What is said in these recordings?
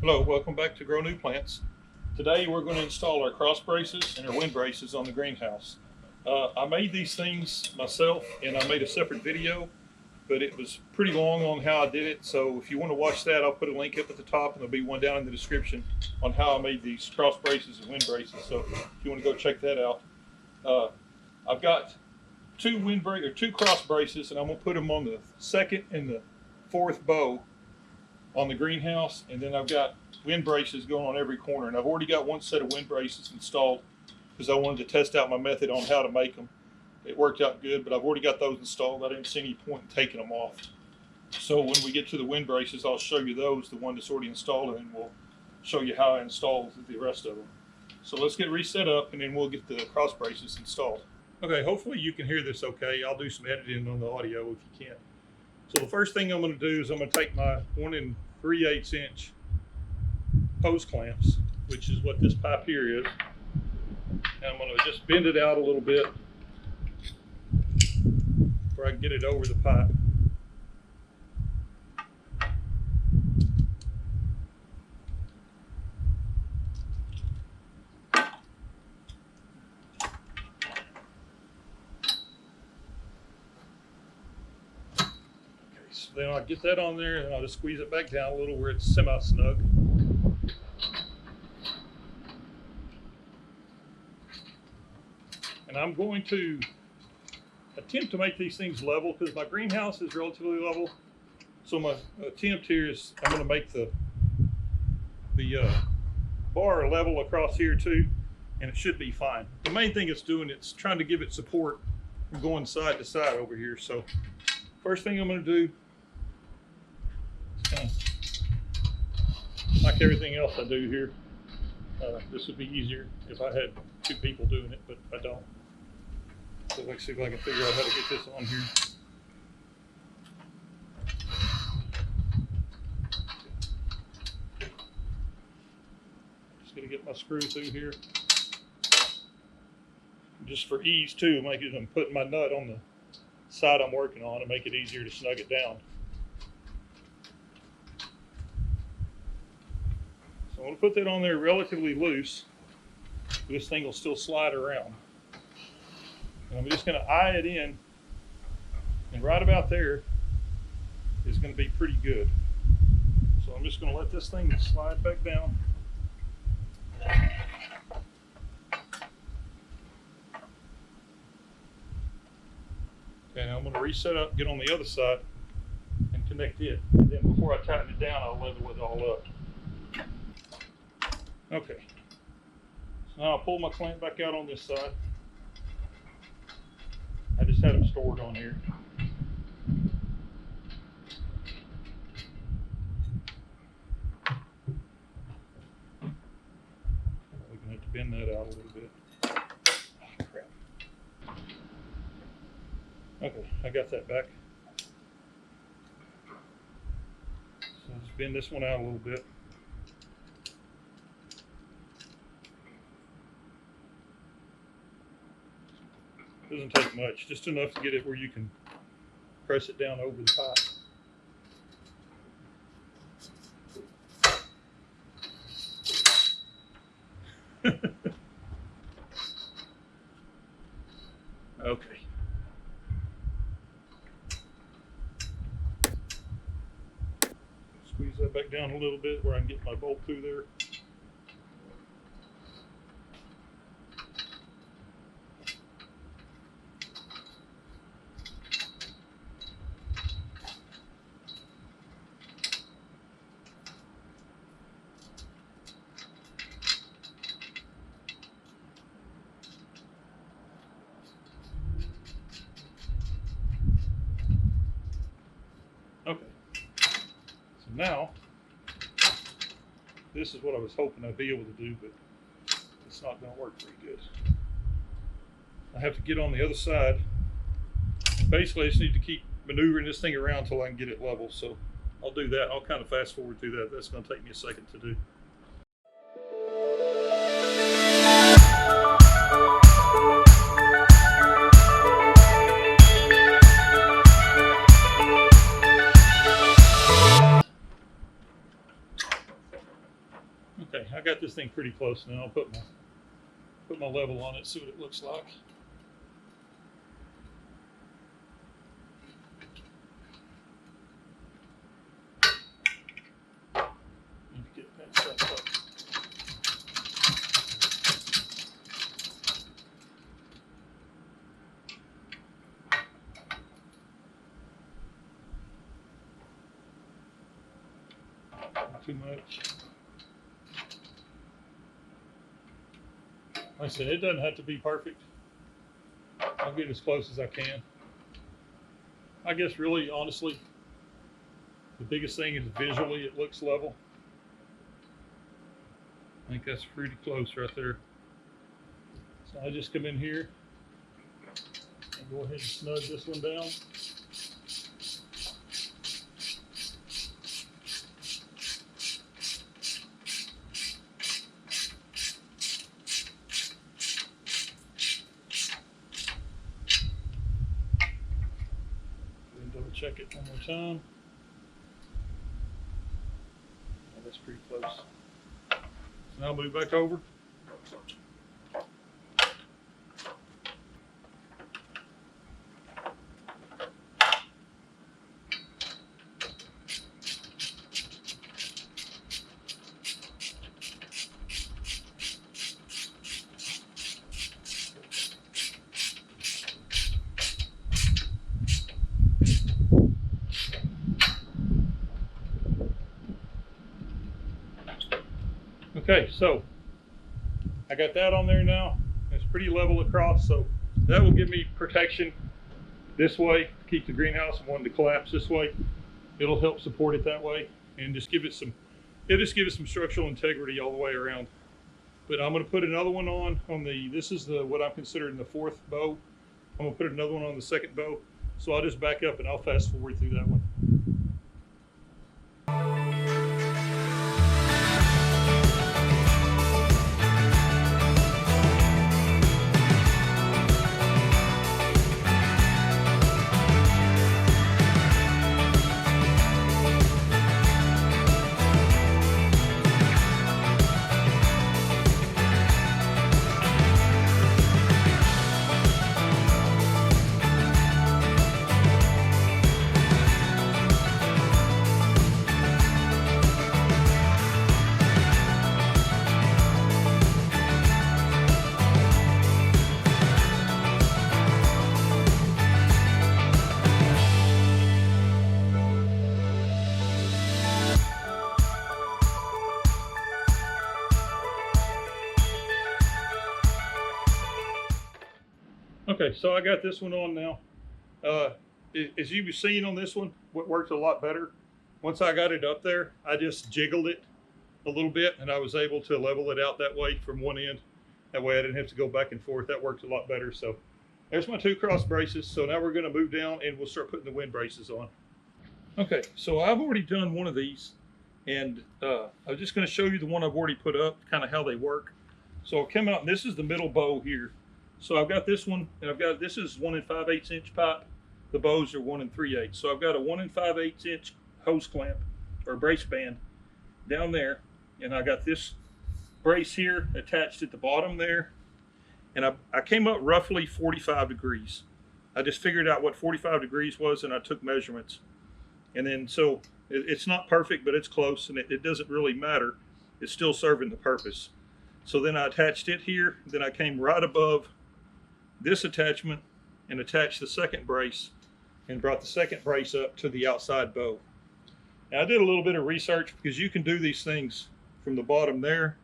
Hello, welcome back to Grow New Plants. Today we're going to install our cross braces and our wind braces on the greenhouse. I made these things myself and I made a separate video, but it was pretty long on how I did it. So if you want to watch that, I'll put a link up at the top and there'll be one down in the description on how I made these cross braces and wind braces. So if you want to go check that out. I've got two cross braces and I'm going to put them on the second and the fourth bow on the greenhouse, and then I've got wind braces going on every corner, and I've already got one set of wind braces installed because I wanted to test out my method on how to make them. It worked out good, but I've already got those installed. I didn't see any point in taking them off. So when we get to the wind braces, I'll show you those, the one that's already installed, and we'll show you how I installed the rest of them. So let's get reset up and then we'll get the cross braces installed. Okay, hopefully you can hear this okay. I'll do some editing on the audio if you can't. So the first thing I'm going to do is I'm going to take my 1 3/8 inch hose clamps, which is what this pipe here is, and I'm going to just bend it out a little bit where I can get it over the pipe. Then I'll get that on there and I'll just squeeze it back down a little where it's semi-snug. And I'm going to attempt to make these things level because my greenhouse is relatively level. So my attempt here is I'm going to make the bar level across here too, and it should be fine. The main thing it's doing, it's trying to give it support from going side to side over here. So first thing I'm going to do, like everything else I do here, this would be easier if I had two people doing it, but I don't. So let's see if I can figure out how to get this on here. Just gonna get my screw through here. Just for ease too, I'm putting my nut on the side I'm working on to make it easier to snug it down. So I'm going to put that on there relatively loose. This thing will still slide around. And I'm just going to eye it in, and right about there is going to be pretty good. So I'm just going to let this thing slide back down. Okay, now I'm going to reset up, get on the other side, and connect it. And then before I tighten it down, I'll level it all up. Okay, so now I'll pull my clamp back out on this side. I just had them stored on here. We're going to have to bend that out a little bit. Oh, crap. Okay, I got that back. So let's bend this one out a little bit. Doesn't take much, just enough to get it where you can press it down over the pipe. Okay. Squeeze that back down a little bit where I can get my bolt through there. Okay, so now this is what I was hoping I'd be able to do, but it's not going to work very good. I have to get on the other side. Basically, I just need to keep maneuvering this thing around until I can get it level. So I'll do that. I'll kind of fast forward through that. That's going to take me a second to do. got this thing pretty close now. I'll put my level on it, see what it looks like. Need to get that stuff up. Not too much. Like I said, it doesn't have to be perfect. I'll get as close as I can. I guess really, honestly, the biggest thing is visually it looks level. I think that's pretty close right there. So I just come in here and go ahead and snug this one down. Check it one more time. Oh, that's pretty close. So now I'll move back over. Okay, so I got that on there now. It's pretty level across, so that will give me protection this way, keep the greenhouse from wanting to collapse this way. It'll help support it that way and just give it some, it'll just give it some structural integrity all the way around. But I'm gonna put another one on the, this is the, what I'm considering the fourth bow. I'm gonna put another one on the second bow. So I'll just back up and I'll fast forward through that one. Okay, so I got this one on now. As you've seen on this one, what worked a lot better, once I got it up there, I just jiggled it a little bit and I was able to level it out that way from one end. That way I didn't have to go back and forth. That worked a lot better. So there's my two cross braces. So now we're gonna move down and we'll start putting the wind braces on. Okay, so I've already done one of these and I'm just gonna show you the one I've already put up, kind of how they work. So I'll come out and this is the middle bow here. So I've got this one, and I've got, this is 1 5/8 inch pipe. The bows are 1 3/8. So I've got a 1 5/8 inch hose clamp or brace band down there. And I got this brace here attached at the bottom there. And I came up roughly 45 degrees. I just figured out what 45 degrees was and I took measurements. And then, so it's not perfect, but it's close and it doesn't really matter. It's still serving the purpose. So then I attached it here. Then I came right above this attachment and attached the second brace and brought the second brace up to the outside bow. Now I did a little bit of research because you can do these things from the bottom there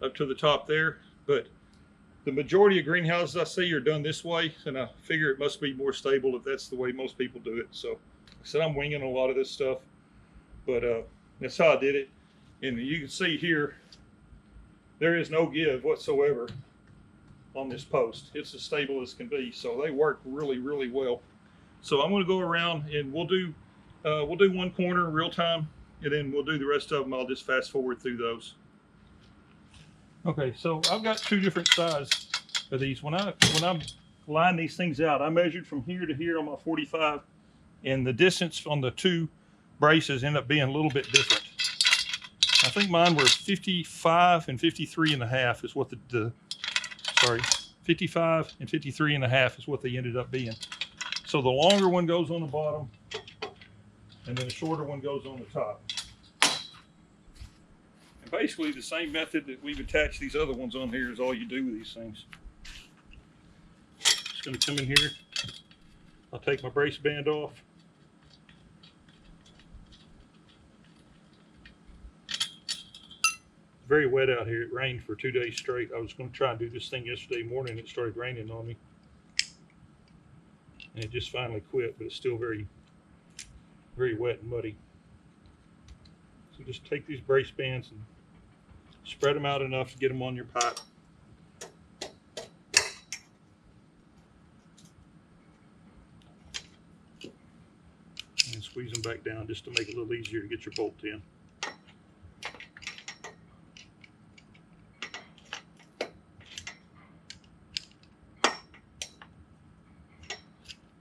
up to the top there, but the majority of greenhouses I see are done this way, and I figure it must be more stable if that's the way most people do it. So I said I'm winging a lot of this stuff, but that's how I did it. And you can see here, there is no give whatsoever on this post. It's as stable as can be. So they work really, really well. So I'm going to go around and we'll do one corner real time, and then we'll do the rest of them. I'll just fast forward through those. Okay, so I've got two different sizes of these. When I line these things out, I measured from here to here on my 45, and the distance on the two braces end up being a little bit different. I think mine were 55 and 53 and a half is what sorry, 55 and 53 and a half is what they ended up being. So the longer one goes on the bottom, and then the shorter one goes on the top. And basically the same method that we've attached these other ones on here is all you do with these things. Just going to come in here. I'll take my brace band off. Very wet out here. It rained for 2 days straight. I was going to try and do this thing yesterday morning. It started raining on me. And it just finally quit, but it's still very, very wet and muddy. So just take these brace bands and spread them out enough to get them on your pipe. And squeeze them back down just to make it a little easier to get your bolt in.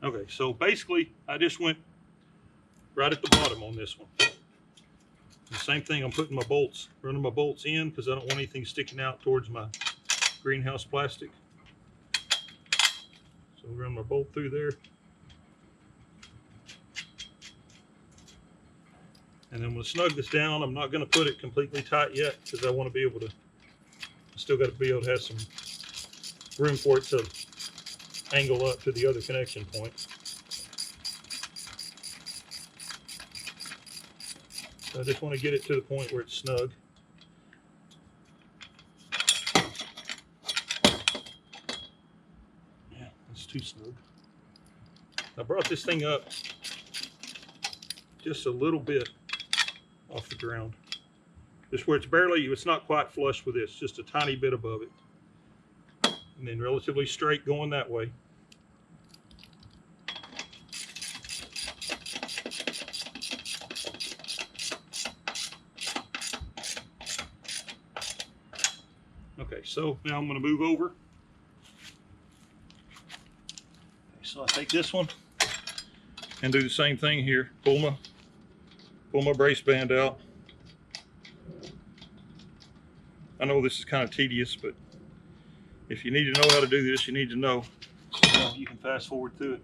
Okay, so basically I just went right at the bottom on this one. The same thing, I'm putting my bolts, running my bolts in because I don't want anything sticking out towards my greenhouse plastic. So run my bolt through there. And then I'm going to snug this down. I'm not going to put it completely tight yet because I want to be able to, I still got to be able to have some room for it to angle up to the other connection point. So I just want to get it to the point where it's snug. Yeah, that's too snug. I brought this thing up just a little bit off the ground. Just where it's not quite flush with this, just a tiny bit above it. And then relatively straight going that way. Okay, so now I'm going to move over. Okay, so I take this one and do the same thing here. Pull my brace band out. I know this is kind of tedious, but if you need to know how to do this, you need to know. So now you can fast forward through it.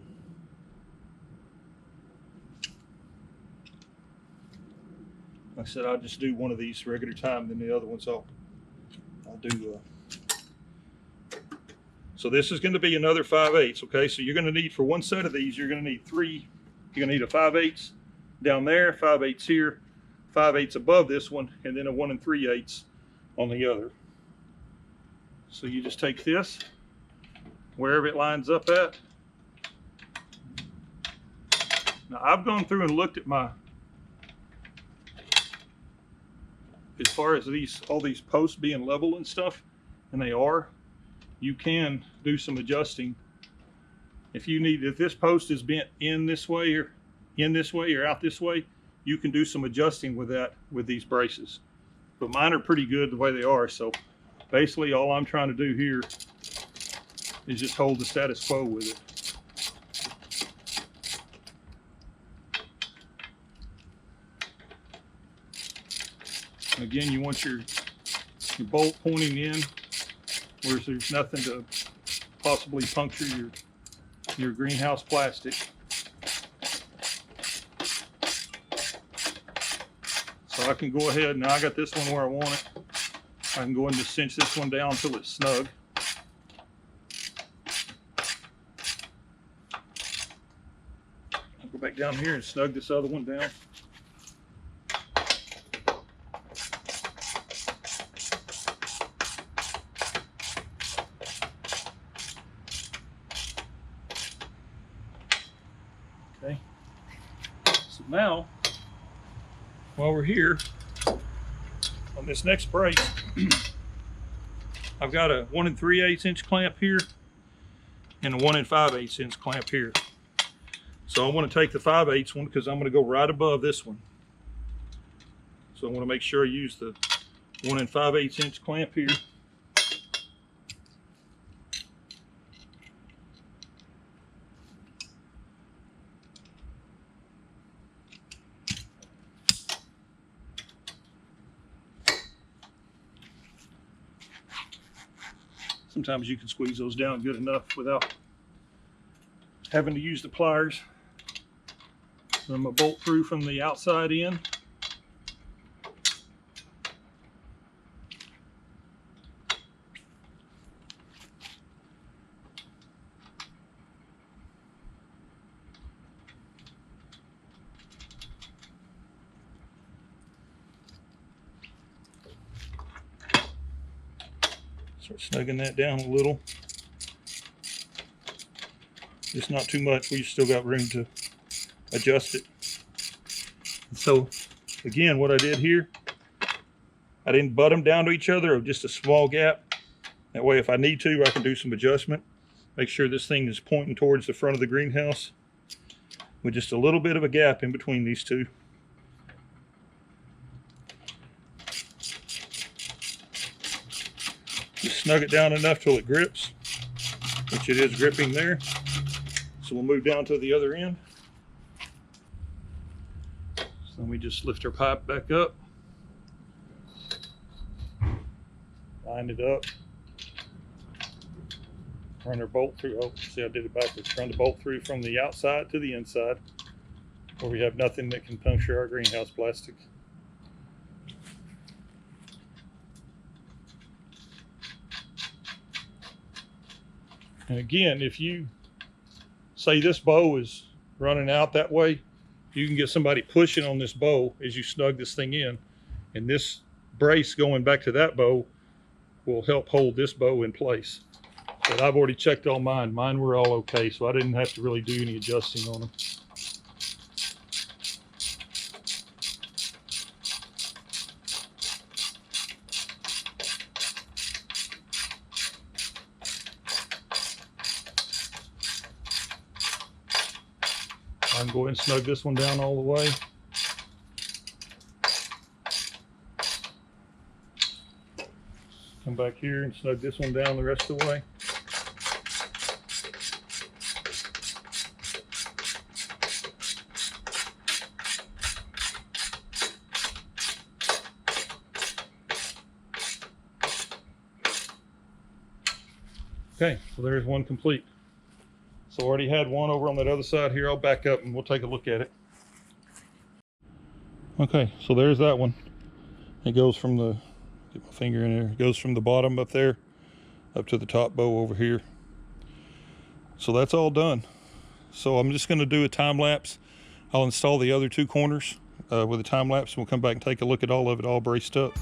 Like I said, I'll just do one of these regular time, then the other ones I'll do. So this is going to be another 5/8. Okay, so you're going to need, for one set of these, you're going to need three. You're going to need a 5/8 down there, 5/8 here, 5/8 above this one, and then a 1 3/8 on the other. So you just take this, wherever it lines up at. Now I've gone through and looked at my, as far as all these posts being level and stuff, and they are, you can do some adjusting. If this post is bent in this way or out this way, you can do some adjusting with that with these braces. But mine are pretty good the way they are, so basically all I'm trying to do here is just hold the status quo with it. Again, you want your bolt pointing in where there's nothing to possibly puncture your greenhouse plastic. So I can go ahead, now I got this one where I want it. I can go and just cinch this one down until it's snug. I'll go back down here and snug this other one down. Okay. So now, while we're here, on this next brace, I've got a 1 3/8 inch clamp here and a 1 5/8 inch clamp here. So I want to take the 5/8 one because I'm going to go right above this one. So I want to make sure I use the 1 5/8 inch clamp here. Sometimes you can squeeze those down good enough without having to use the pliers. So I'm going to bolt through from the outside in. Start snugging that down a little. Just not too much. We still got room to adjust it. So again, what I did here, I didn't butt them down to each other, or just a small gap. That way, if I need to, I can do some adjustment. Make sure this thing is pointing towards the front of the greenhouse with just a little bit of a gap in between these two. Just snug it down enough till it grips, which it is gripping there. So we'll move down to the other end. So we just lift our pipe back up, line it up, run our bolt through. Oh, see, I did it backwards. Run the bolt through from the outside to the inside, where we have nothing that can puncture our greenhouse plastic. And again, if you say this bow is running out that way, you can get somebody pushing on this bow as you snug this thing in, and this brace going back to that bow will help hold this bow in place. But I've already checked all mine. Mine were all okay, so I didn't have to really do any adjusting on them. I can go ahead and snug this one down all the way. Come back here and snug this one down the rest of the way. Okay, so there's one complete. So I already had one over on that other side here. I'll back up and we'll take a look at it. Okay, so there's that one. It goes from the, get my finger in there, it goes from the bottom up there up to the top bow over here. So that's all done. So I'm just going to do a time lapse. I'll install the other two corners with a time lapse, and we'll come back and take a look at all of it all braced up.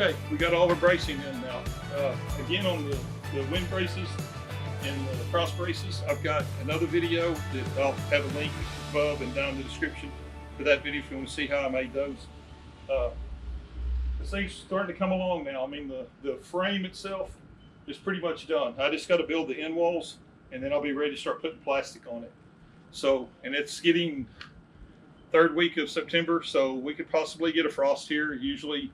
Okay, we got all our bracing in now. Again, on the wind braces and the cross braces, I've got another video that I'll have a link above and down in the description for that video if you want to see how I made those. This thing's starting to come along now. I mean, the frame itself is pretty much done. I just got to build the end walls, and then I'll be ready to start putting plastic on it. So, and it's getting third week of September, so we could possibly get a frost here. Usually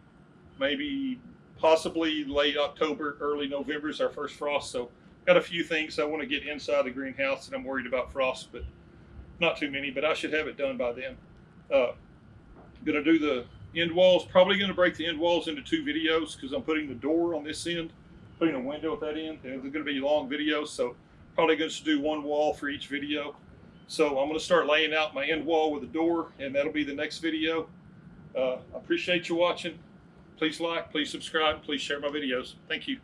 maybe possibly late October, early November is our first frost, so got a few things I want to get inside the greenhouse, and I'm worried about frost, but not too many. But I should have it done by then. Gonna do the end walls. Probably gonna break the end walls into 2 videos because I'm putting the door on this end, putting a window at that end, and they're gonna be long videos. So probably gonna do 1 wall for each video. So I'm gonna start laying out my end wall with a door, and that'll be the next video. I appreciate you watching. Please like, please subscribe, please share my videos. Thank you.